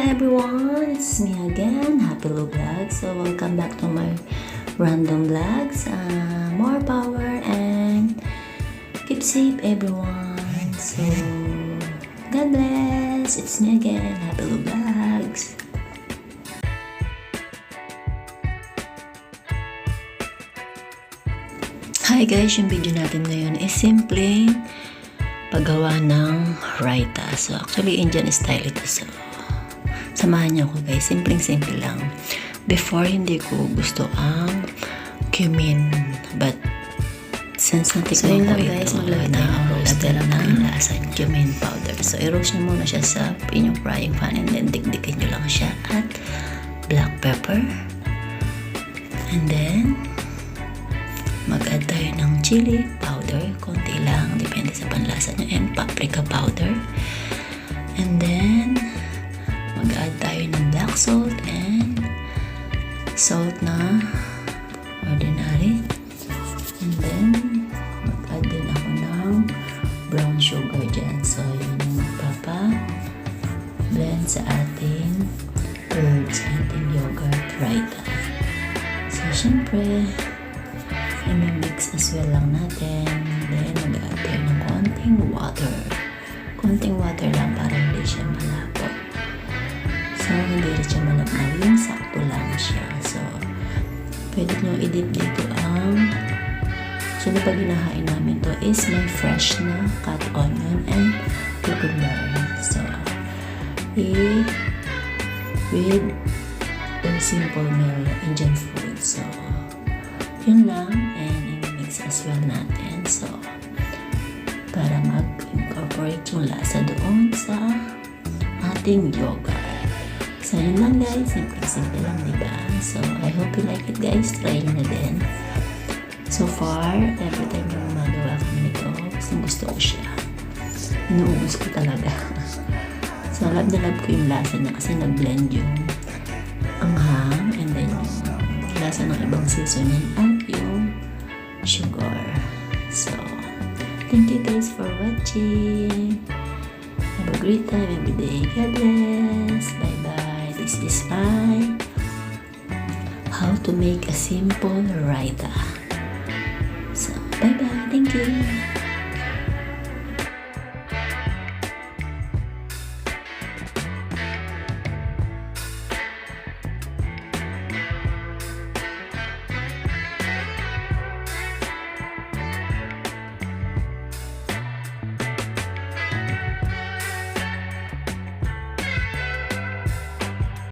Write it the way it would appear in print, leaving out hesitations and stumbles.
everyone, it's me again, Happy Lou Vlog. So welcome back to my random vlogs. More power and keep safe everyone. So God bless. It's me again, Happy Lou Vlogs. Hi guys, yung video natin ngayon is simpleng paggawa ng Raita. So actually Indian style ito. So samahan niyo ako guys, simple lang. Before hindi ko gusto ang cumin, but since natikman ko ito, na-roasted na yung lasa ng cumin powder. So i-roast niyo muna siya sa inyong frying pan and then dikdikin niyo lang siya at black pepper. And then mag-add tayo ng chili powder, konti lang, depende sa panlasa nyo, and paprika powder. And then mag-add tayo ng black salt and salt na ordinary. And then mag-add din ako ng brown sugar dyan. So yun yung magpapa-blend sa ating yogurt Raita. So syempre i-mix as well lang natin. Then mag-add tayo ng konting water. Konting water lang para hindi siya malapot. So hindi rin siya malapot. Yung sakto lang siya. So pwede nyo i-dip dito ang so pag hinahain namin to is may fresh na cut onion and cucumber. So with the simple meal Indian food. So yun lang, and i-mix as well natin. So para mag-incorporate yung lasa doon sa ating yogurt. So yun lang guys, simple lang, diba? So I hope you like it guys, try nyo na din. So far, every time na gumagawa kami nito, gusto ko siya. Inuubos ko talaga. So love na love ko yung lasa niya kasi nag-blend yung anghang and then yung lasa ng ibang seasoning at yung sugar. So thank you guys for watching. Have a great time every day. God bless. Bye bye. This is my how to make a simple Raita. So bye bye. Thank you.